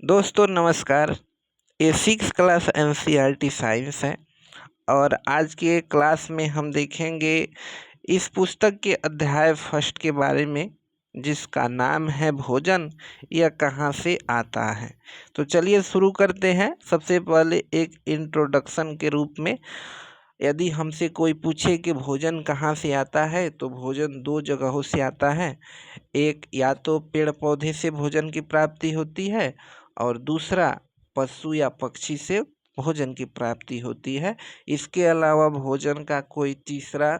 दोस्तों नमस्कार। ये सिक्स क्लास एनसीईआरटी साइंस है और आज के क्लास में हम देखेंगे इस पुस्तक के अध्याय फर्स्ट के बारे में, जिसका नाम है भोजन, यह कहाँ से आता है। तो चलिए शुरू करते हैं। सबसे पहले एक इंट्रोडक्शन के रूप में, यदि हमसे कोई पूछे कि भोजन कहाँ से आता है, तो भोजन दो जगहों से आता है। एक, या तो पेड़ पौधे से भोजन की प्राप्ति होती है और दूसरा पशु या पक्षी से भोजन की प्राप्ति होती है। इसके अलावा भोजन का कोई तीसरा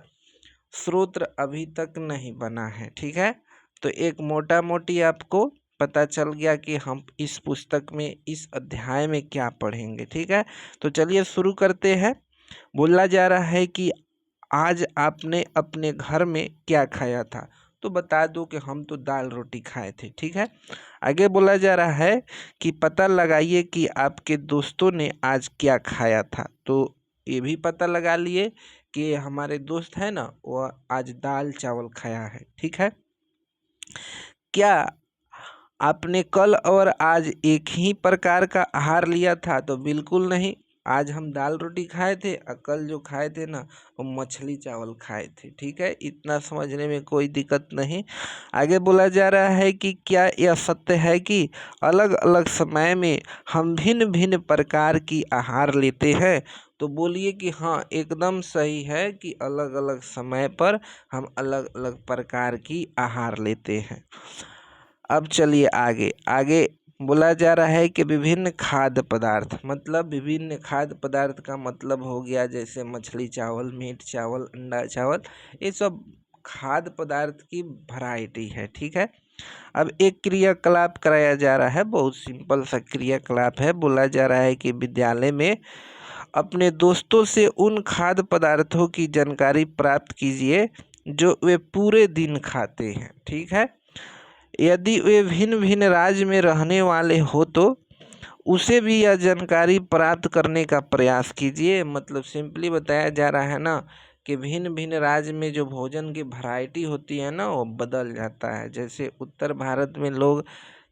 स्रोत अभी तक नहीं बना है। ठीक है, तो एक मोटा मोटी आपको पता चल गया कि हम इस पुस्तक में इस अध्याय में क्या पढ़ेंगे। ठीक है, तो चलिए शुरू करते हैं। बोला जा रहा है कि आज आपने अपने घर में क्या खाया था, तो बता दो कि हम तो दाल रोटी खाए थे। ठीक है, आगे बोला जा रहा है कि पता लगाइए कि आपके दोस्तों ने आज क्या खाया था। तो ये भी पता लगा लिए कि हमारे दोस्त है ना, वो आज दाल चावल खाया है। ठीक है, क्या आपने कल और आज एक ही प्रकार का आहार लिया था, तो बिल्कुल नहीं। आज हम दाल रोटी खाए थे और कल जो खाए थे ना, वो मछली चावल खाए थे। ठीक है, इतना समझने में कोई दिक्कत नहीं। आगे बोला जा रहा है कि क्या यह सत्य है कि अलग अलग समय में हम भिन्न भिन्न प्रकार की आहार लेते हैं। तो बोलिए कि हाँ, एकदम सही है कि अलग अलग समय पर हम अलग अलग प्रकार की आहार लेते हैं। अब चलिए आगे आगे बोला जा रहा है कि विभिन्न खाद्य पदार्थ, मतलब विभिन्न खाद्य पदार्थ का मतलब हो गया जैसे मछली चावल, मीट चावल, अंडा चावल, ये सब खाद्य पदार्थ की वैरायटी है। ठीक है, अब एक क्रियाकलाप कराया जा रहा है, बहुत सिंपल सा क्रियाकलाप है। बोला जा रहा है कि विद्यालय में अपने दोस्तों से उन खाद्य पदार्थों की जानकारी प्राप्त कीजिए जो वे पूरे दिन खाते हैं। ठीक है, यदि वे भिन्न भिन्न राज्य में रहने वाले हो तो उसे भी यह जानकारी प्राप्त करने का प्रयास कीजिए। मतलब सिंपली बताया जा रहा है ना कि भिन्न भिन्न राज्य में जो भोजन की वैरायटी होती है ना, वो बदल जाता है। जैसे उत्तर भारत में लोग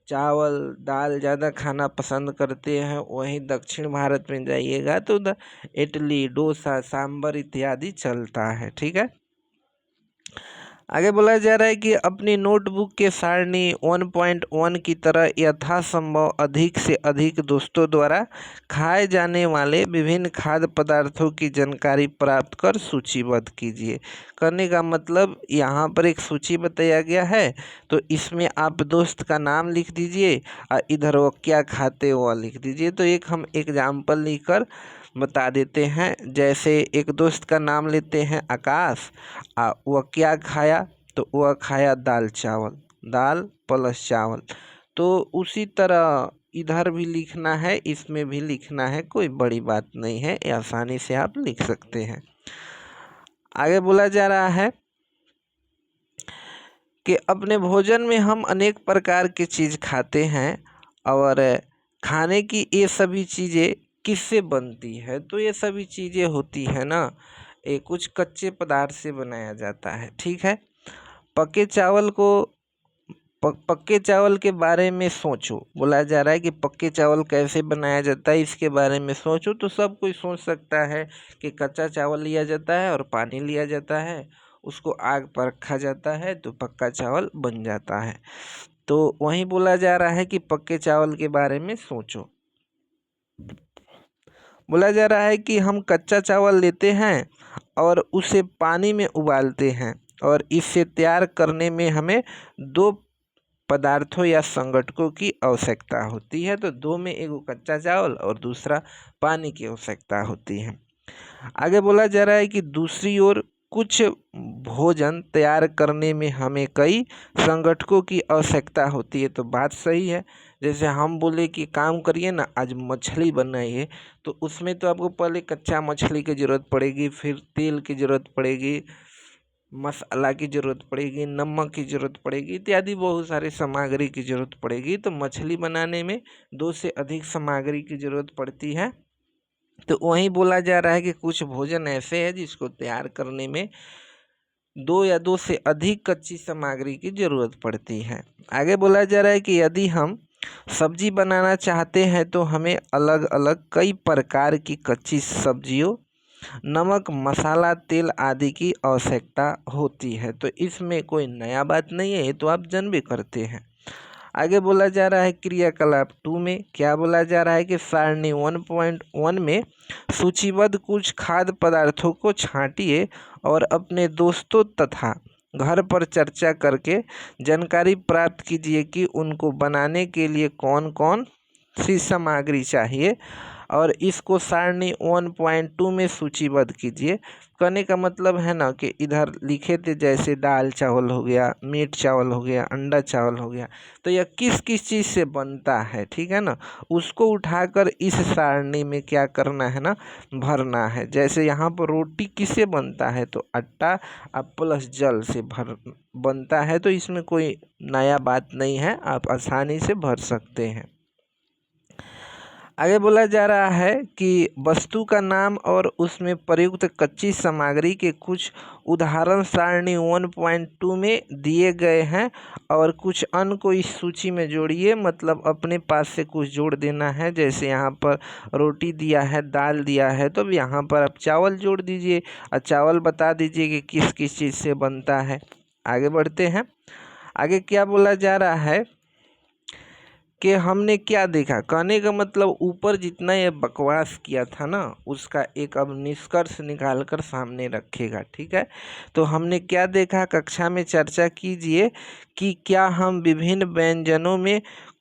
चावल दाल ज़्यादा खाना पसंद करते हैं, वहीं दक्षिण भारत में जाइएगा तो उधर इडली डोसा सांभर इत्यादि चलता है। ठीक है, आगे बोला जा रहा है कि अपनी नोटबुक के सारणी 1.1 की तरह यथासंभव अधिक से अधिक दोस्तों द्वारा खाए जाने वाले विभिन्न खाद्य पदार्थों की जानकारी प्राप्त कर सूचीबद्ध कीजिए। करने का मतलब यहाँ पर एक सूची बताया गया है, तो इसमें आप दोस्त का नाम लिख दीजिए और इधर वो क्या खाते वो लिख दीजिए। तो एक हम एग्जाम्पल लिखकर बता देते हैं। जैसे एक दोस्त का नाम लेते हैं आकाश, वह क्या खाया, तो वह खाया दाल चावल, दाल प्लस चावल। तो उसी तरह इधर भी लिखना है, इसमें भी लिखना है, कोई बड़ी बात नहीं है, ये आसानी से आप लिख सकते हैं। आगे बोला जा रहा है कि अपने भोजन में हम अनेक प्रकार की चीज़ खाते हैं और खाने की ये सभी चीज़ें किससे बनती है, तो ये सभी चीज़ें होती है ना, ये कुछ कच्चे पदार्थ से बनाया जाता है। ठीक है, पके चावल को पक्के चावल के बारे में सोचो। बोला जा रहा है कि पक्के चावल कैसे बनाया जाता है, इसके बारे में सोचो। तो सब कोई सोच सकता है कि कच्चा चावल लिया जाता है और पानी लिया जाता है, उसको आग पर रखा जाता है तो पक्का चावल बन जाता है। तो वहीं बोला जा रहा है कि पक्के चावल के बारे में सोचो। बोला जा रहा है कि हम कच्चा चावल लेते हैं और उसे पानी में उबालते हैं और इसे तैयार करने में हमें दो पदार्थों या संगठकों की आवश्यकता होती है। तो दो में, एक कच्चा चावल और दूसरा पानी की आवश्यकता होती है। आगे बोला जा रहा है कि दूसरी ओर कुछ भोजन तैयार करने में हमें कई संगठकों की आवश्यकता होती है। तो बात सही है। जैसे हम बोले कि काम करिए ना, आज मछली बनाइए, तो उसमें तो आपको पहले कच्चा मछली की ज़रूरत पड़ेगी, फिर तेल की ज़रूरत पड़ेगी, मसाला की ज़रूरत पड़ेगी, नमक की ज़रूरत पड़ेगी, इत्यादि बहुत सारी सामग्री की ज़रूरत पड़ेगी। तो मछली बनाने में दो से अधिक सामग्री की ज़रूरत पड़ती है। तो वहीं बोला जा रहा है कि कुछ भोजन ऐसे हैं जिसको तैयार करने में दो या दो से अधिक कच्ची सामग्री की ज़रूरत पड़ती है। आगे बोला जा रहा है कि यदि हम सब्जी बनाना चाहते हैं तो हमें अलग अलग कई प्रकार की कच्ची सब्जियों, नमक, मसाला, तेल आदि की आवश्यकता होती है। तो इसमें कोई नया बात नहीं है, ये तो आप जान भी करते हैं। आगे बोला जा रहा है क्रियाकलाप 2 में क्या बोला जा रहा है कि सारणी 1.1 में सूचीबद्ध कुछ खाद्य पदार्थों को छांटिए और अपने दोस्तों तथा घर पर चर्चा करके जानकारी प्राप्त कीजिए कि उनको बनाने के लिए कौन कौन सी सामग्री चाहिए और इसको सारणी 1.2 में सूचीबद्ध कीजिए। कहने का मतलब है ना कि इधर लिखे थे जैसे दाल चावल हो गया, मीट चावल हो गया, अंडा चावल हो गया, तो यह किस किस चीज़ से बनता है, ठीक है ना, उसको उठाकर इस सारणी में क्या करना है ना, भरना है। जैसे यहाँ पर रोटी किससे बनता है, तो आटा प्लस जल से बनता है। तो इसमें कोई नया बात नहीं है, आप आसानी से भर सकते हैं। आगे बोला जा रहा है कि वस्तु का नाम और उसमें प्रयुक्त कच्ची सामग्री के कुछ उदाहरण सारणी 1.2 में दिए गए हैं और कुछ अन्य को इस सूची में जोड़िए, मतलब अपने पास से कुछ जोड़ देना है। जैसे यहाँ पर रोटी दिया है, दाल दिया है, तो यहाँ पर आप चावल जोड़ दीजिए और चावल बता दीजिए कि किस किस चीज़ से बनता है। आगे बढ़ते हैं। आगे क्या बोला जा रहा है कि हमने क्या देखा, कहने का मतलब ऊपर जितना ये बकवास किया था ना, उसका एक अब निष्कर्ष निकाल कर सामने रखेगा, ठीक है। तो हमने क्या देखा, कक्षा में चर्चा कीजिए कि क्या हम विभिन्न व्यंजनों में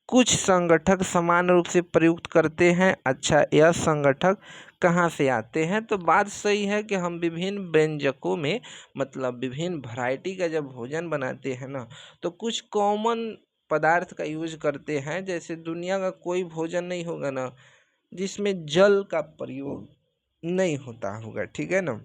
कुछ संगठक समान रूप से प्रयुक्त करते हैं। अच्छा, यह संगठक कहाँ से आते हैं, तो बात सही है कि हम विभिन्न व्यंजकों में, मतलब विभिन्न वैरायटी का जब भोजन बनाते हैं ना, तो कुछ कॉमन पदार्थ का यूज करते हैं। जैसे दुनिया का कोई भोजन नहीं होगा ना जिसमें जल का प्रयोग नहीं होता होगा, ठीक है ना।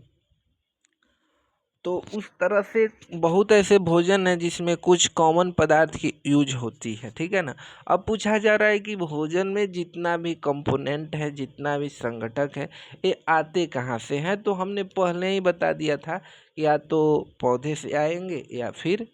तो उस तरह से बहुत ऐसे भोजन है जिसमें कुछ कॉमन पदार्थ की यूज होती है, ठीक है ना। अब पूछा जा रहा है कि भोजन में जितना भी कंपोनेंट है, जितना भी संगठक है, ये आते कहाँ से हैं। तो हमने पहले ही बता दिया था कि या तो पौधे से आएंगे या फिर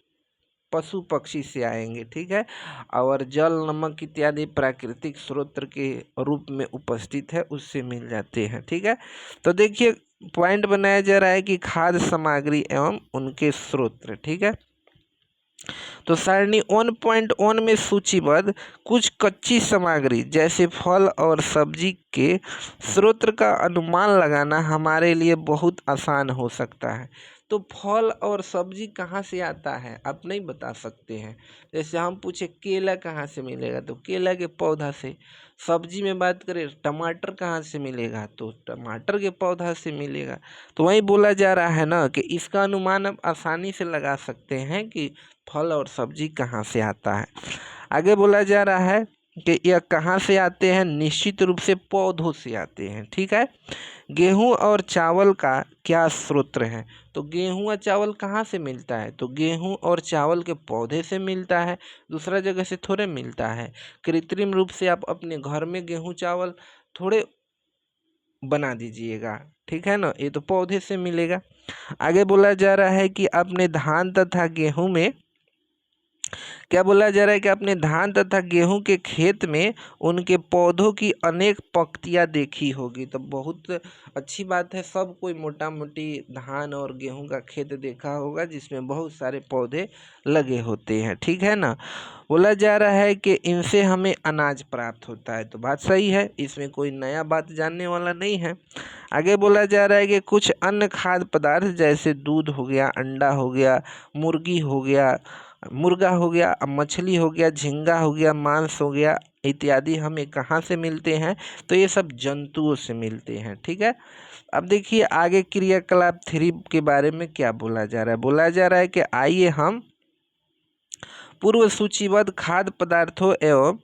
पशु पक्षी से आएंगे, ठीक है। और जल, नमक इत्यादि प्राकृतिक स्रोत के रूप में उपस्थित है, उससे मिल जाते हैं, ठीक है। तो देखिए पॉइंट बनाया जा रहा है कि खाद्य सामग्री एवं उनके स्रोत, ठीक है। तो सारणी 1.1 में सूचीबद्ध कुछ कच्ची सामग्री जैसे फल और सब्जी के स्रोत का अनुमान लगाना हमारे लिए बहुत आसान हो सकता है। तो फल और सब्जी कहाँ से आता है आप नहीं बता सकते हैं। जैसे हम पूछे केला कहाँ से मिलेगा, तो केला के पौधा से। सब्जी में बात करें टमाटर कहाँ से मिलेगा, तो टमाटर के पौधा से मिलेगा। तो वही बोला जा रहा है ना कि इसका अनुमान आप आसानी से लगा सकते हैं कि फल और सब्जी कहाँ से आता है। आगे बोला जा रहा है कि यह कहाँ से आते हैं, निश्चित रूप से पौधों से आते हैं, ठीक है। गेहूं और चावल का क्या स्रोत है, तो गेहूं और चावल कहाँ से मिलता है, तो गेहूं और चावल के पौधे से मिलता है, दूसरा जगह से थोड़े मिलता है। कृत्रिम रूप से आप अपने घर में गेहूं चावल थोड़े बना दीजिएगा, ठीक है ना, ये तो पौधे से मिलेगा। आगे बोला जा रहा है कि आपने धान तथा गेहूं में क्या बोला जा रहा है कि आपने धान तथा गेहूं के खेत में उनके पौधों की अनेक पंक्तियां देखी होगी। तो बहुत अच्छी बात है, सब कोई मोटा मोटी धान और गेहूं का खेत देखा होगा जिसमें बहुत सारे पौधे लगे होते हैं, ठीक है ना। बोला जा रहा है कि इनसे हमें अनाज प्राप्त होता है, तो बात सही है, इसमें कोई नया बात जानने वाला नहीं है। आगे बोला जा रहा है कि कुछ अन्य खाद्य पदार्थ जैसे दूध हो गया, अंडा हो गया, मुर्गा हो गया, मछली हो गया, झींगा हो गया, मांस हो गया इत्यादि हमें कहाँ से मिलते हैं, तो ये सब जंतुओं से मिलते हैं, ठीक है। अब देखिए आगे क्रियाकलाप 3 के बारे में क्या बोला जा रहा है। बोला जा रहा है कि आइए हम पूर्व सूचीबद्ध खाद्य पदार्थों एवं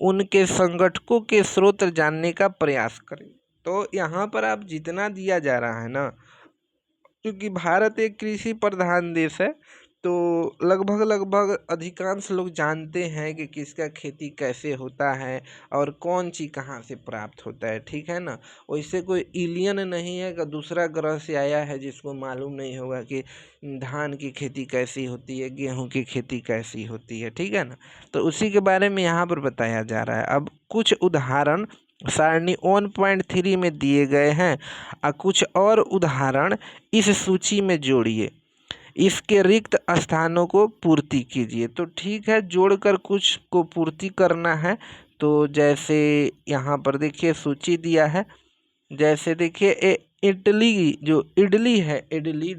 उनके संगठकों के स्रोत जानने का प्रयास करें। तो यहाँ पर आप जितना दिया जा रहा है ना, क्योंकि भारत एक कृषि प्रधान देश है, तो लगभग अधिकांश लोग जानते हैं कि किसका खेती कैसे होता है और कौन चीज़ कहाँ से प्राप्त होता है, ठीक है ना। वैसे कोई एलियन नहीं है कि दूसरा ग्रह से आया है जिसको मालूम नहीं होगा कि धान की खेती कैसी होती है, गेहूं की खेती कैसी होती है, ठीक है ना। तो उसी के बारे में यहाँ पर बताया जा रहा है। अब कुछ उदाहरण सारणी 1.3 में दिए गए हैं और कुछ और उदाहरण इस सूची में जोड़िए, इसके रिक्त स्थानों को पूर्ति कीजिए। तो ठीक है, जोड़कर कुछ को पूर्ति करना है। तो जैसे यहाँ पर देखिए सूची दिया है, जैसे देखिए इडली, जो इडली है, इडली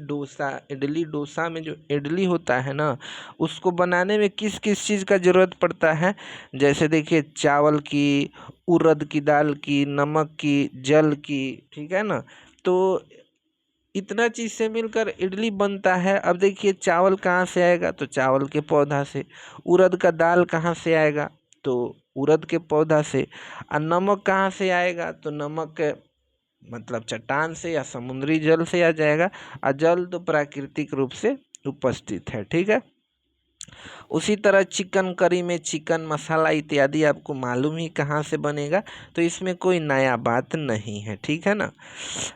डोसा में जो इडली होता है ना, उसको बनाने में किस किस चीज़ का ज़रूरत पड़ता है। जैसे देखिए चावल की, उड़द की दाल की, नमक की, जल की, ठीक है ना। तो इतना चीज़ से मिलकर इडली बनता है। अब देखिए चावल कहाँ से आएगा, तो चावल के पौधा से। उड़द का दाल कहाँ से आएगा, तो उड़द के पौधा से। और नमक कहाँ से आएगा, तो नमक मतलब चट्टान से या समुद्री जल से आ जाएगा। और जल तो प्राकृतिक रूप से उपस्थित है, ठीक है। उसी तरह चिकन करी में चिकन मसाला इत्यादि आपको मालूम ही कहाँ से बनेगा, तो इसमें कोई नया बात नहीं है, ठीक है ना।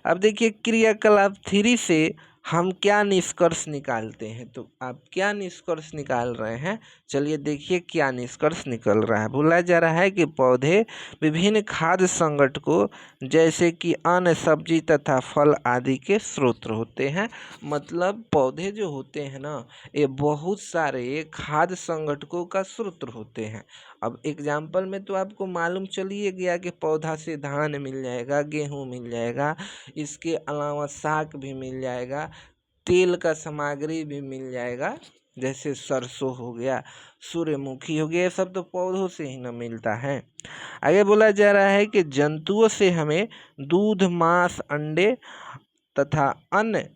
अब देखिए क्रियाकलाप 3 से हम क्या निष्कर्ष निकालते हैं। तो आप क्या निष्कर्ष निकाल रहे हैं, चलिए देखिए क्या निष्कर्ष निकल रहा है। बोला जा रहा है कि पौधे विभिन्न खाद्य संगठकों जैसे कि अन्न, सब्जी तथा फल आदि के स्रोत होते हैं। मतलब पौधे जो होते हैं ना, ये बहुत सारे खाद्य संगठकों का स्रोत होते हैं। अब एग्जाम्पल में तो आपको मालूम चलिए गया कि पौधा से धान मिल जाएगा, गेहूँ मिल जाएगा, इसके अलावा साग भी मिल जाएगा, तेल का सामग्री भी मिल जाएगा, जैसे सरसों हो गया, सूर्यमुखी हो गया, ये सब तो पौधों से ही न मिलता है। आगे बोला जा रहा है कि जंतुओं से हमें दूध, मांस, अंडे तथा अन्य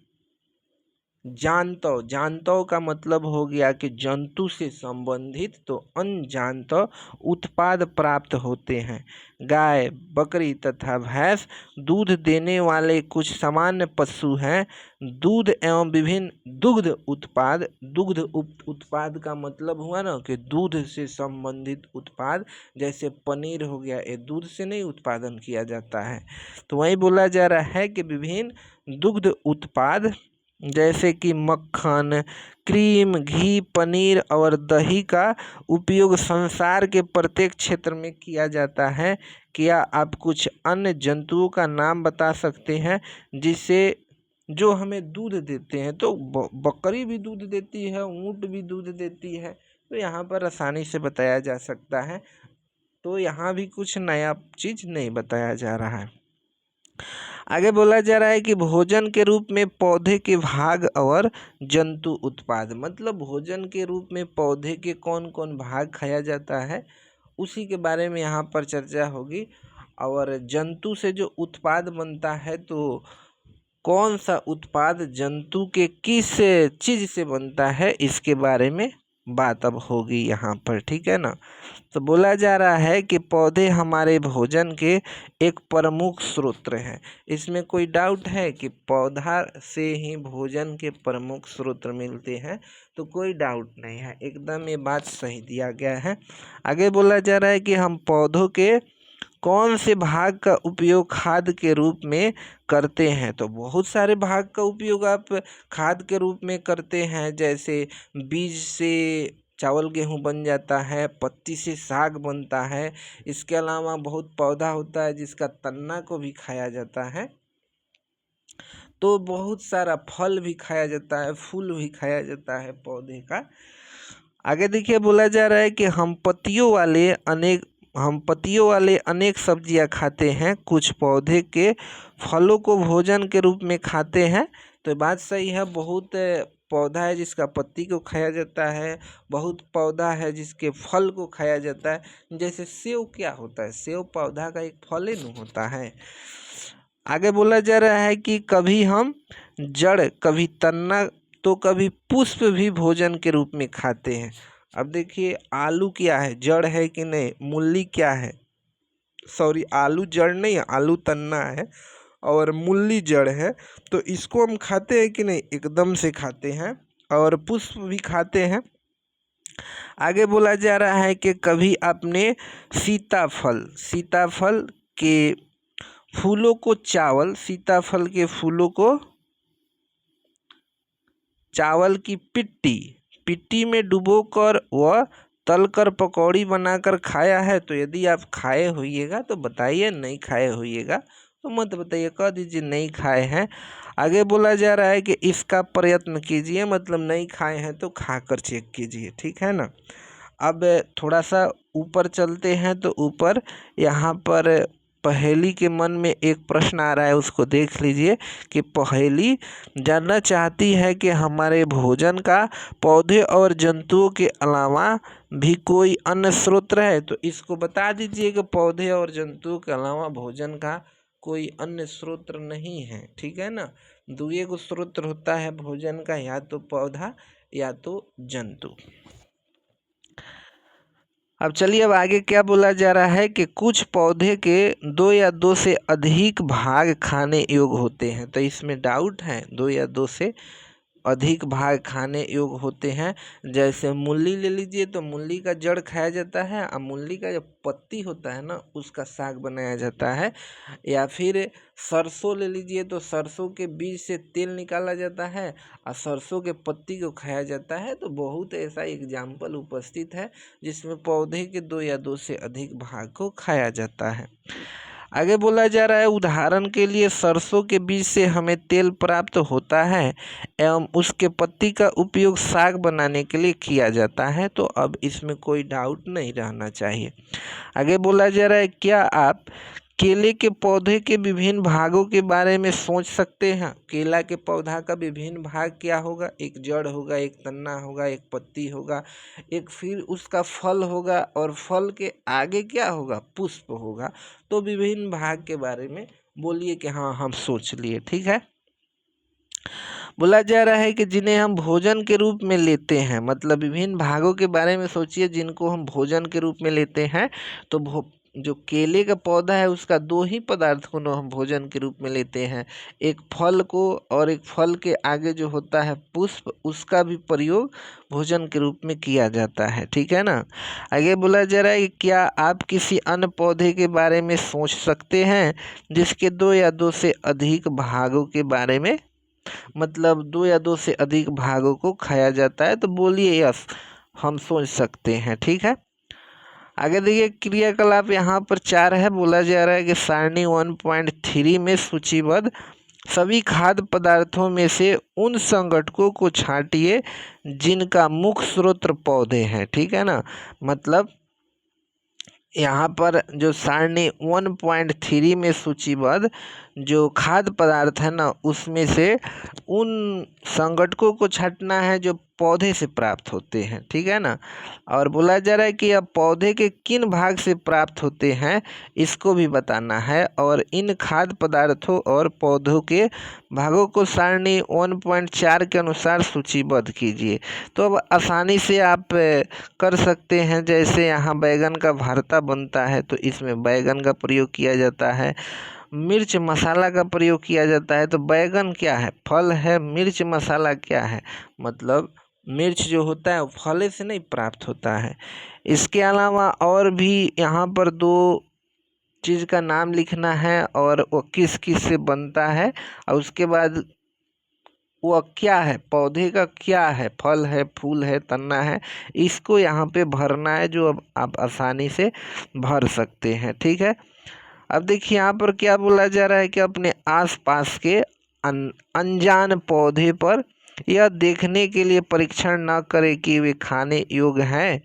जानतव, जानतव का मतलब हो गया कि जंतु से संबंधित, तो अनजानतव उत्पाद प्राप्त होते हैं। गाय, बकरी तथा भैंस दूध देने वाले कुछ सामान्य पशु हैं। दूध एवं विभिन्न दुग्ध उत्पाद, दुग्ध उत्पाद का मतलब हुआ ना कि दूध से संबंधित उत्पाद, जैसे पनीर हो गया, ये दूध से नहीं उत्पादन किया जाता है। तो वही बोला जा रहा है कि विभिन्न दुग्ध उत्पाद जैसे कि मक्खन, क्रीम, घी, पनीर और दही का उपयोग संसार के प्रत्येक क्षेत्र में किया जाता है। क्या आप कुछ अन्य जंतुओं का नाम बता सकते हैं जिससे जो हमें दूध देते हैं। तो बकरी भी दूध देती है, ऊँट भी दूध देती है, तो यहाँ पर आसानी से बताया जा सकता है। तो यहाँ भी कुछ नया चीज़ नहीं बताया जा रहा है। आगे बोला जा रहा है कि भोजन के रूप में पौधे के भाग और जंतु उत्पाद, मतलब भोजन के रूप में पौधे के कौन कौन भाग खाया जाता है, उसी के बारे में यहाँ पर चर्चा होगी। और जंतु से जो उत्पाद बनता है, तो कौन सा उत्पाद जंतु के किस चीज़ से बनता है, इसके बारे में बात अब होगी यहाँ पर, ठीक है ना। तो बोला जा रहा है कि पौधे हमारे भोजन के एक प्रमुख स्रोत हैं। इसमें कोई डाउट है कि पौधा से ही भोजन के प्रमुख स्रोत मिलते हैं, तो कोई डाउट नहीं है, एकदम ये बात सही दिया गया है। आगे बोला जा रहा है कि हम पौधों के कौन से भाग का उपयोग खाद के रूप में करते हैं। तो बहुत सारे भाग का उपयोग आप खाद के रूप में करते हैं, जैसे बीज से चावल गेहूँ बन जाता है, पत्ती से साग बनता है, इसके अलावा बहुत पौधा होता है जिसका तन्ना को भी खाया जाता है, तो बहुत सारा फल भी खाया जाता है, फूल भी खाया जाता है पौधे का। आगे देखिए बोला जा रहा है कि हम पत्तियों वाले अनेक सब्जियां खाते हैं, कुछ पौधे के फलों को भोजन के रूप में खाते हैं। तो बात सही है, बहुत पौधा है जिसका पत्ती को खाया जाता है, बहुत पौधा है जिसके फल को खाया जाता है। जैसे सेव क्या होता है, सेव पौधा का एक फल ही नहीं होता है। आगे बोला जा रहा है कि कभी हम जड़, कभी तन्ना, तो कभी पुष्प भी भोजन के रूप में खाते हैं। अब देखिए आलू क्या है, जड़ है कि नहीं, मूली क्या है, सॉरी आलू जड़ नहीं है, आलू तन्ना है और मूली जड़ है, तो इसको हम खाते हैं कि नहीं, एकदम से खाते हैं। और पुष्प भी खाते हैं। आगे बोला जा रहा है कि कभी आपने सीताफल के फूलों को सीताफल के फूलों को चावल की पिट्टी में डुबोकर व तलकर पकौड़ी बनाकर खाया है? तो यदि आप खाए होइएगा तो बताइए, नहीं खाए होइएगा तो मत बताइए, कह दीजिए नहीं खाए हैं। आगे बोला जा रहा है कि इसका प्रयत्न कीजिए, मतलब नहीं खाए हैं तो खाकर चेक कीजिए, ठीक है ना। अब थोड़ा सा ऊपर चलते हैं तो ऊपर यहाँ पर पहेली के मन में एक प्रश्न आ रहा है, उसको देख लीजिए कि पहेली जानना चाहती है कि हमारे भोजन का पौधे और जंतुओं के अलावा भी कोई अन्य स्रोत है। तो इसको बता दीजिए कि पौधे और जंतुओं के अलावा भोजन का कोई अन्य स्रोत नहीं है, ठीक है ना। दुए को स्रोत होता है भोजन का, या तो पौधा या तो जंतु। अब चलिए, अब आगे क्या बोला जा रहा है कि कुछ पौधे के 2 या 2 से अधिक भाग खाने योग्य होते हैं। तो इसमें डाउट है, 2 या 2 से अधिक भाग खाने योग्य होते हैं। जैसे मूली ले लीजिए, तो मूली का जड़ खाया जाता है और मूली का जो पत्ती होता है ना, उसका साग बनाया जाता है। या फिर सरसों ले लीजिए, तो सरसों के बीज से तेल निकाला जाता है और सरसों के पत्ती को खाया जाता है। तो बहुत ऐसा एग्जाम्पल उपस्थित है जिसमें पौधे के 2 या 2 से अधिक भाग को खाया जाता है। आगे बोला जा रहा है, उदाहरण के लिए सरसों के बीज से हमें तेल प्राप्त होता है एवं उसके पत्ती का उपयोग साग बनाने के लिए किया जाता है। तो अब इसमें कोई डाउट नहीं रहना चाहिए। आगे बोला जा रहा है, क्या आप केले के पौधे के विभिन्न भागों के बारे में सोच सकते हैं? केला के पौधा का विभिन्न भाग क्या होगा? एक जड़ होगा, एक तन्ना होगा, एक पत्ती होगा, एक फिर उसका फल होगा, और फल के आगे क्या होगा? पुष्प होगा। तो विभिन्न भाग के बारे में बोलिए कि हाँ हम सोच लिए, ठीक है। बोला जा रहा है कि जिन्हें हम भोजन के रूप में लेते हैं, मतलब विभिन्न भागों के बारे में सोचिए जिनको हम भोजन के रूप में लेते हैं। तो जो केले का पौधा है उसका 2 ही पदार्थ को हम भोजन के रूप में लेते हैं, एक फल को और एक फल के आगे जो होता है पुष्प, उसका भी प्रयोग भोजन के रूप में किया जाता है, ठीक है ना। आगे बोला जा रहा है कि क्या आप किसी अन्य पौधे के बारे में सोच सकते हैं जिसके 2 या 2 से अधिक भागों के बारे में, मतलब 2 या 2 से अधिक भागों को खाया जाता है? तो बोलिए यस, हम सोच सकते हैं, ठीक है। आगे देखिए, क्रियाकलाप यहाँ पर 4 है। बोला जा रहा है कि सारणी 1.3 में सूचीबद्ध सभी खाद्य पदार्थों में से उन संगठकों को छांटिए जिनका मुख्य स्रोत पौधे हैं, ठीक है ना। मतलब यहाँ पर जो सारणी 1.3 में सूचीबद्ध जो खाद्य पदार्थ है ना, उसमें से उन संगठकों को छांटना है जो पौधे से प्राप्त होते हैं, ठीक है ना। और बोला जा रहा है कि अब पौधे के किन भाग से प्राप्त होते हैं इसको भी बताना है, और इन खाद्य पदार्थों और पौधों के भागों को सारणी 1.4 के अनुसार सूचीबद्ध कीजिए। तो अब आसानी से आप कर सकते हैं। जैसे यहाँ बैगन का भरता बनता है तो इसमें बैगन का प्रयोग किया जाता है, मिर्च मसाला का प्रयोग किया जाता है। तो बैगन क्या है? फल है। मिर्च मसाला क्या है? मतलब मिर्च जो होता है वो फले से नहीं प्राप्त होता है। इसके अलावा और भी यहाँ पर 2 चीज़ का नाम लिखना है और वो किस किस से बनता है, और उसके बाद वो क्या है, पौधे का क्या है, फल है, फूल है, तन्ना है, इसको यहाँ पे भरना है, जो अब आप आसानी से भर सकते हैं, ठीक है। अब देखिए यहाँ पर क्या बोला जा रहा है कि अपने आसपास के अनजान पौधे पर यह देखने के लिए परीक्षण न करें कि वे खाने योग्य हैं।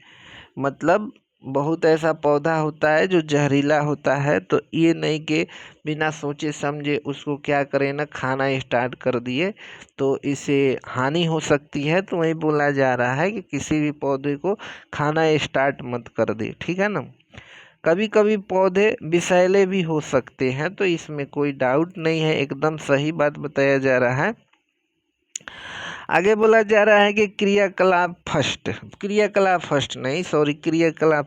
मतलब बहुत ऐसा पौधा होता है जो जहरीला होता है, तो ये नहीं कि बिना सोचे समझे उसको क्या करें ना, खाना स्टार्ट कर दिए तो इसे हानि हो सकती है। तो वही बोला जा रहा है कि किसी भी पौधे को खाना स्टार्ट मत कर दे, ठीक है ना। कभी कभी पौधे विषैले भी हो सकते हैं, तो इसमें कोई डाउट नहीं है, एकदम सही बात बताया जा रहा है। आगे बोला जा रहा है कि क्रियाकलाप क्रियाकलाप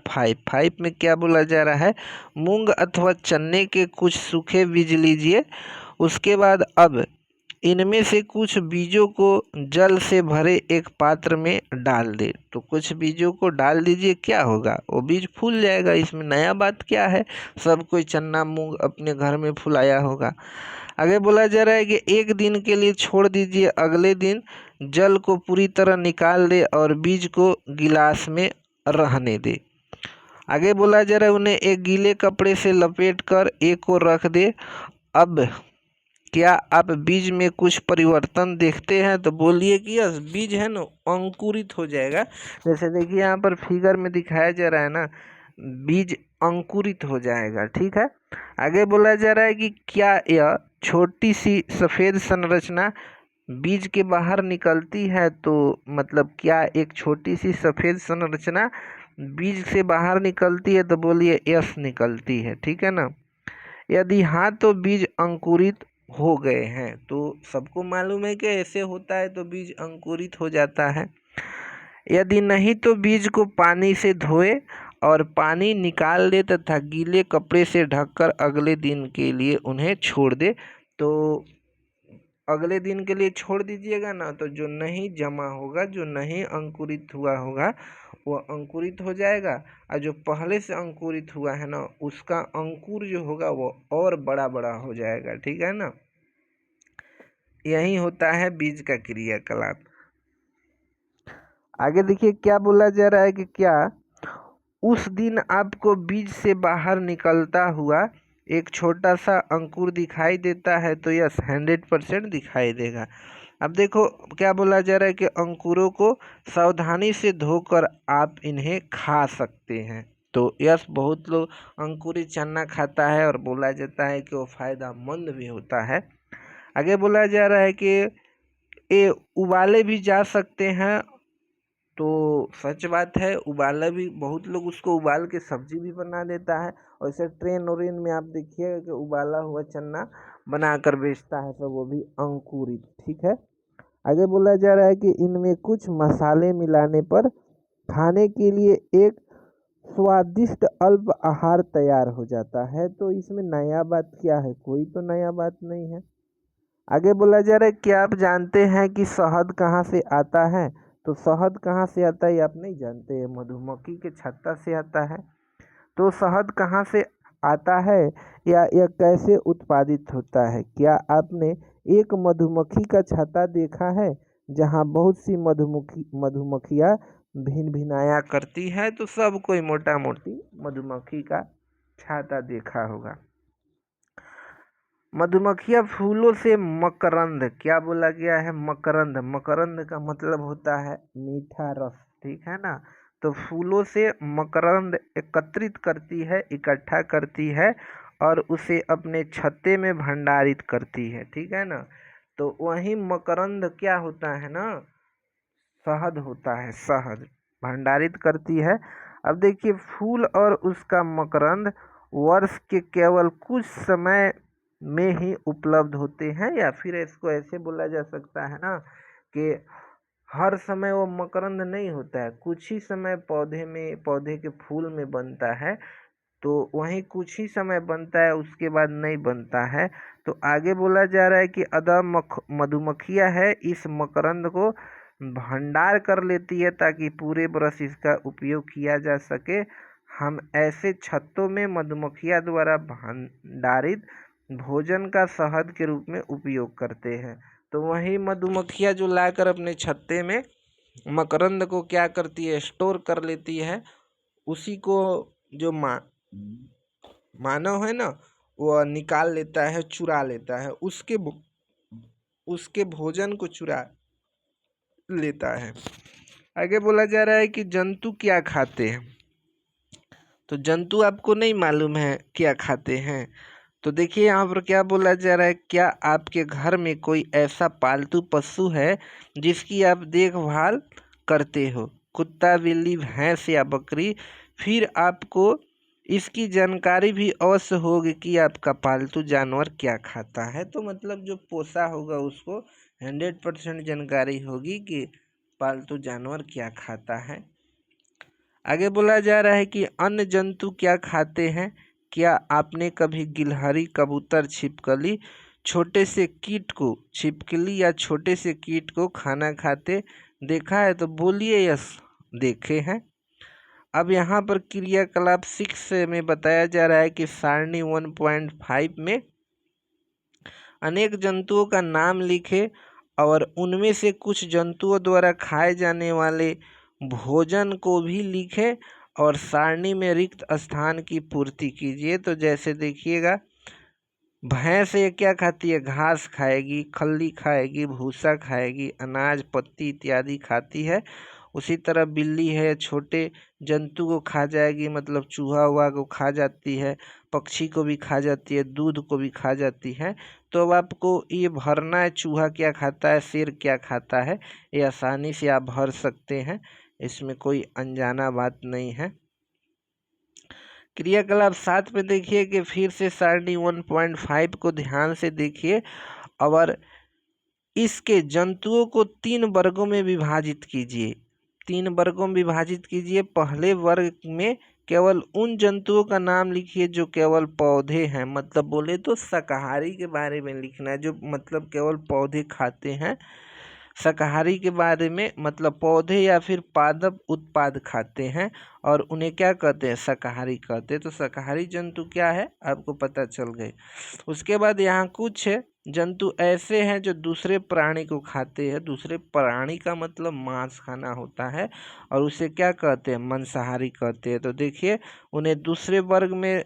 5 में क्या बोला जा रहा है? मूंग अथवा चने के कुछ सूखे बीज लीजिए। उसके बाद अब इनमें से कुछ बीजों को जल से भरे एक पात्र में डाल दे। तो कुछ बीजों को डाल दीजिए, क्या होगा, वो बीज फूल जाएगा। इसमें नया बात क्या है, सब कोई चना मूंग अपने घर में फुलाया होगा। आगे बोला जा रहा है कि एक दिन के लिए छोड़ दीजिए, अगले दिन जल को पूरी तरह निकाल दे और बीज को गिलास में रहने दे। आगे बोला जा रहा है उन्हें एक गीले कपड़े से लपेट कर एक को रख दे। अब क्या आप बीज में कुछ परिवर्तन देखते हैं? तो बोलिए कि यस, बीज है ना अंकुरित हो जाएगा। जैसे देखिए यहाँ पर फिगर में दिखाया जा रहा है ना, बीज अंकुरित हो जाएगा। ठीक है, आगे बोला जा रहा है कि क्या यह छोटी सी सफ़ेद संरचना बीज के बाहर निकलती है? तो मतलब क्या एक छोटी सी सफ़ेद संरचना बीज से बाहर निकलती है? तो बोलिए यस, निकलती है। ठीक है ना। यदि हाँ तो बीज अंकुरित हो गए हैं। तो सबको मालूम है कि ऐसे होता है, तो बीज अंकुरित हो जाता है। यदि नहीं तो बीज को पानी से धोए और पानी निकाल दे तथा गीले कपड़े से ढककर अगले दिन के लिए उन्हें छोड़ दे। तो अगले दिन के लिए छोड़ दीजिएगा ना, तो जो नहीं जमा होगा, जो नहीं अंकुरित हुआ होगा, वो अंकुरित हो जाएगा। और जो पहले से अंकुरित हुआ है ना, उसका अंकुर जो होगा वो और बड़ा बड़ा हो जाएगा। ठीक है ना, यही होता है बीज का क्रियाकलाप। आगे देखिए क्या बोला जा रहा है कि क्या उस दिन आपको बीज से बाहर निकलता हुआ एक छोटा सा अंकुर दिखाई देता है? तो यस, 100% दिखाई देगा। अब देखो क्या बोला जा रहा है कि अंकुरों को सावधानी से धोकर आप इन्हें खा सकते हैं। तो यस, बहुत लोग अंकुरित चना खाता है और बोला जाता है कि वो फायदेमंद भी होता है। आगे बोला जा रहा है कि ये उबाले भी जा सकते हैं। तो सच बात है, उबाला भी, बहुत लोग उसको उबाल के सब्जी भी बना देता है। और इसे ट्रेन ओरेन में आप देखिएगा कि उबाला हुआ चना बना कर बेचता है, तो वो भी अंकुरित। ठीक है, आगे बोला जा रहा है कि इनमें कुछ मसाले मिलाने पर खाने के लिए एक स्वादिष्ट अल्प आहार तैयार हो जाता है। तो इसमें नया बात क्या है? कोई तो नया बात नहीं है। आगे बोला जा रहा है क्या आप जानते हैं कि शहद कहाँ से आता है? तो शहद कहाँ से आता है ये आप नहीं जानते, मधुमक्खी के छत्ता से आता है। तो शहद कहाँ से आता है या यह कैसे उत्पादित होता है? क्या आपने एक मधुमक्खी का छत्ता देखा है जहाँ बहुत सी मधुमक्खियाँ भिन भिनाया करती है? तो सब कोई मोटा मोटी मधुमक्खी का छाता देखा होगा। मधुमक्खियाँ फूलों से मकरंद, क्या बोला गया है? मकरंद। मकरंद का मतलब होता है मीठा रस। ठीक है ना। तो फूलों से मकरंद एकत्रित करती है, इकट्ठा करती है और उसे अपने छत्ते में भंडारित करती है। ठीक है ना। तो वही मकरंद क्या होता है ना, शहद होता है। शहद भंडारित करती है। अब देखिए, फूल और उसका मकरंद वर्ष के केवल कुछ समय में ही उपलब्ध होते हैं, या फिर इसको ऐसे बोला जा सकता है ना कि हर समय वो मकरंद नहीं होता है, कुछ ही समय पौधे के फूल में बनता है। तो वहीं कुछ ही समय बनता है, उसके बाद नहीं बनता है। तो आगे बोला जा रहा है कि अदर मधुमक्खियाँ है इस मकरंद को भंडार कर लेती है ताकि पूरे बरस इसका उपयोग किया जा सके। हम ऐसे छत्तों में मधुमक्खियाँ द्वारा भंडारित भोजन का शहद के रूप में उपयोग करते हैं। तो वही मधुमक्खियाँ जो लाकर अपने छत्ते में मकरंद को क्या करती है, स्टोर कर लेती है। उसी को जो मानव है ना, वो निकाल लेता है, चुरा लेता है, उसके भोजन को चुरा लेता है। आगे बोला जा रहा है कि जंतु क्या खाते हैं? तो जंतु आपको नहीं मालूम है क्या खाते हैं? तो देखिए यहाँ पर क्या बोला जा रहा है, क्या आपके घर में कोई ऐसा पालतू पशु है जिसकी आप देखभाल करते हो, कुत्ता, बिल्ली, भैंस या बकरी? फिर आपको इसकी जानकारी भी अवश्य होगी कि आपका पालतू जानवर क्या खाता है। तो मतलब जो पोसा होगा उसको 100% जानकारी होगी कि पालतू जानवर क्या खाता है। आगे बोला जा रहा है कि अन्य जंतु क्या खाते हैं? क्या आपने कभी गिलहरी, कबूतर, छिपकली, छोटे से कीट को, छिपकली या छोटे से कीट को खाना खाते देखा है? तो बोलिए यस, देखे हैं। अब यहाँ पर क्रियाकलाप 6 में बताया जा रहा है कि सारणी 1.5 में अनेक जंतुओं का नाम लिखे और उनमें से कुछ जंतुओं द्वारा खाए जाने वाले भोजन को भी लिखे और सारणी में रिक्त स्थान की पूर्ति कीजिए। तो जैसे देखिएगा, भैंस ये क्या खाती है? घास खाएगी, खल्ली खाएगी, भूसा खाएगी, अनाज, पत्ती इत्यादि खाती है। उसी तरह बिल्ली है, छोटे जंतु को खा जाएगी, मतलब चूहा हुआ को खा जाती है, पक्षी को भी खा जाती है, दूध को भी खा जाती है। तो अब आपको ये भरना है, चूहा क्या खाता है, शेर क्या खाता है, ये आसानी से आप भर सकते हैं, इसमें कोई अनजाना बात नहीं है। क्रियाकलाप 7 में देखिए कि फिर से सारणी 1.5 को ध्यान से देखिए और इसके जंतुओं को 3 वर्गों में विभाजित कीजिए। 3 वर्गों में विभाजित कीजिए। पहले वर्ग में केवल उन जंतुओं का नाम लिखिए जो केवल पौधे हैं, मतलब बोले तो शाकाहारी के बारे में लिखना है, जो मतलब केवल पौधे खाते हैं। शाकाहारी के बारे में मतलब पौधे या फिर पादप उत्पाद खाते हैं और उन्हें क्या कहते हैं? शाकाहारी कहते हैं। तो शाकाहारी जंतु क्या है आपको पता चल गए। उसके बाद यहाँ कुछ जंतु ऐसे हैं जो दूसरे प्राणी को खाते हैं। दूसरे प्राणी का मतलब मांस खाना होता है और उसे क्या कहते हैं? मांसाहारी कहते हैं। तो देखिए, उन्हें दूसरे वर्ग में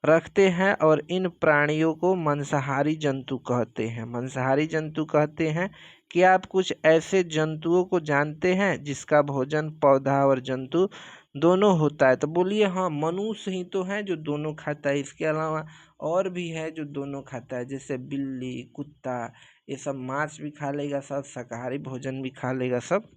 रखते हैं और इन प्राणियों को मांसाहारी जंतु कहते हैं। मांसाहारी जंतु कहते हैं। क्या आप कुछ ऐसे जंतुओं को जानते हैं जिसका भोजन पौधा और जंतु दोनों होता है? तो बोलिए हाँ, मनुष्य ही तो है जो दोनों खाता है। इसके अलावा और भी है जो दोनों खाता है, जैसे बिल्ली, कुत्ता, ये सब मांस भी खा लेगा, सब शाकाहारी भोजन भी खा लेगा सब।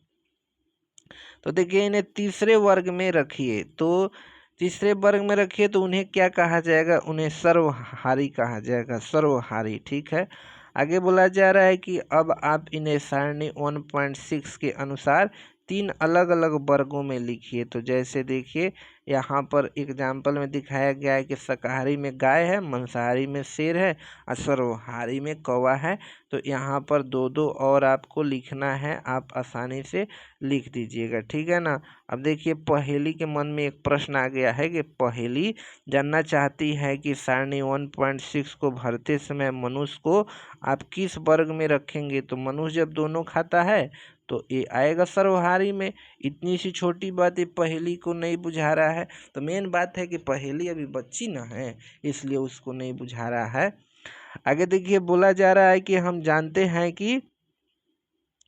तो देखिए, इन्हें तीसरे वर्ग में रखिए। तो तीसरे वर्ग में रखिए तो उन्हें क्या कहा जाएगा? उन्हें सर्वहारी कहा जाएगा, सर्वहारी। ठीक है। आगे बोला जा रहा है कि अब आप इन्हें सारणी 1.6 के अनुसार 3 अलग अलग वर्गों में लिखिए। तो जैसे देखिए, यहाँ पर एग्जाम्पल में दिखाया गया है कि शाकाहारी में गाय है, मांसाहारी में शेर है और सर्वहारी में कौवा है। तो यहाँ पर 2-2 और आपको लिखना है, आप आसानी से लिख दीजिएगा। ठीक है ना। अब देखिए, पहेली के मन में एक प्रश्न आ गया है कि पहेली जानना चाहती है कि सारणी 1.6 को भरते समय मनुष्य को आप किस वर्ग में रखेंगे? तो मनुष्य जब दोनों खाता है तो ये आएगा सर्वहारी में। इतनी सी छोटी बात ये पहेली को नहीं बुझा रहा है। तो मेन बात है कि पहेली अभी बच्ची ना है, इसलिए उसको नहीं बुझा रहा है। आगे देखिए, बोला जा रहा है कि हम जानते हैं कि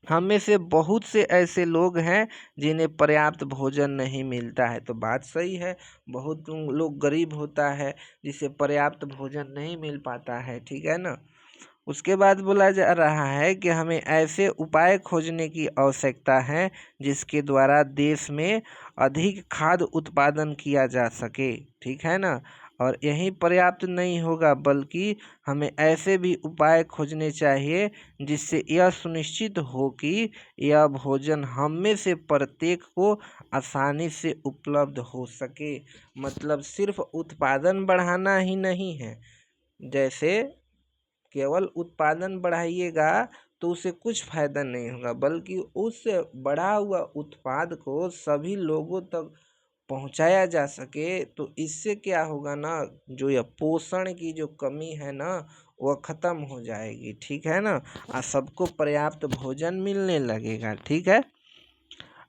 हम में से बहुत से ऐसे लोग हैं जिन्हें पर्याप्त भोजन नहीं मिलता है। तो बात सही है, बहुत लोग गरीब होता है जिसे पर्याप्त भोजन नहीं मिल पाता है। ठीक है ना। उसके बाद बोला जा रहा है कि हमें ऐसे उपाय खोजने की आवश्यकता है जिसके द्वारा देश में अधिक खाद्य उत्पादन किया जा सके। ठीक है ना। और यही पर्याप्त नहीं होगा, बल्कि हमें ऐसे भी उपाय खोजने चाहिए जिससे यह सुनिश्चित हो कि यह भोजन हम में से प्रत्येक को आसानी से उपलब्ध हो सके। मतलब सिर्फ उत्पादन बढ़ाना ही नहीं है। जैसे केवल उत्पादन बढ़ाइएगा तो उसे कुछ फायदा नहीं होगा, बल्कि उस बढ़ा हुआ उत्पाद को सभी लोगों तक पहुंचाया जा सके। तो इससे क्या होगा ना, जो यह पोषण की जो कमी है ना, वह खत्म हो जाएगी। ठीक है ना। और सबको पर्याप्त भोजन मिलने लगेगा। ठीक है।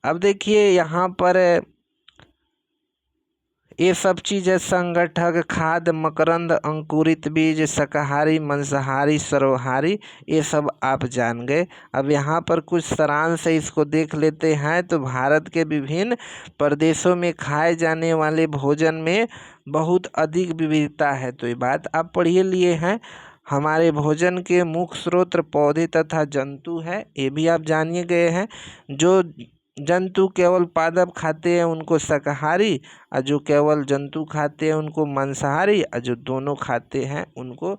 अब देखिए, यहाँ पर ये सब चीज़ है, संगठक, खाद, मकरंद, अंकुरित बीज, शाकाहारी, मांसाहारी, सर्वहारी, ये सब आप जान गए। अब यहाँ पर कुछ सारांश है, इसको देख लेते हैं। तो भारत के विभिन्न प्रदेशों में खाए जाने वाले भोजन में बहुत अधिक विविधता है। तो ये बात आप पढ़िए लिए हैं। हमारे भोजन के मुख्य स्रोत पौधे तथा जंतु है, ये भी आप जानिए गए हैं। जो जंतु केवल पादप खाते हैं उनको शाकाहारी, और जो केवल जंतु खाते हैं उनको मांसाहारी, और जो दोनों खाते हैं उनको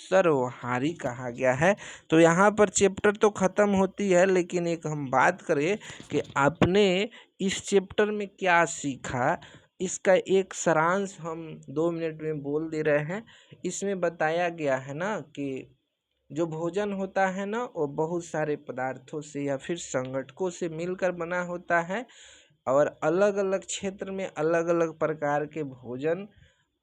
सर्वहारी कहा गया है। तो यहाँ पर चैप्टर तो ख़त्म होती है, लेकिन एक हम बात करें कि आपने इस चैप्टर में क्या सीखा, इसका एक सारांश हम 2 मिनट में बोल दे रहे हैं। इसमें बताया गया है ना कि जो भोजन होता है ना वो बहुत सारे पदार्थों से या फिर संगठकों से मिलकर बना होता है और अलग अलग क्षेत्र में अलग अलग प्रकार के भोजन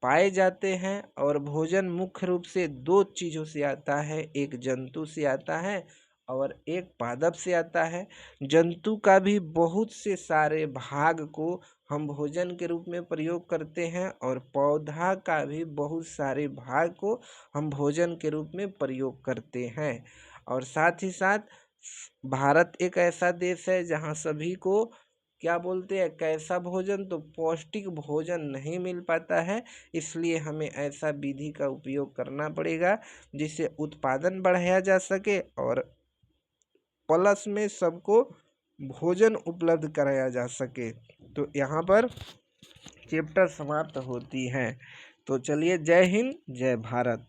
पाए जाते हैं। और भोजन मुख्य रूप से दो चीज़ों से आता है, एक जंतु से आता है और एक पादप से आता है। जंतु का भी बहुत से सारे भाग को हम भोजन के रूप में प्रयोग करते हैं और पौधा का भी बहुत सारे भाग को हम भोजन के रूप में प्रयोग करते हैं। और साथ ही साथ भारत एक ऐसा देश है जहाँ सभी को क्या बोलते हैं, कैसा भोजन, तो पौष्टिक भोजन नहीं मिल पाता है। इसलिए हमें ऐसा विधि का उपयोग करना पड़ेगा जिससे उत्पादन बढ़ाया जा सके और प्लस में सबको भोजन उपलब्ध कराया जा सके। तो यहाँ पर चैप्टर समाप्त होती है। तो चलिए, जय हिंद, जय भारत।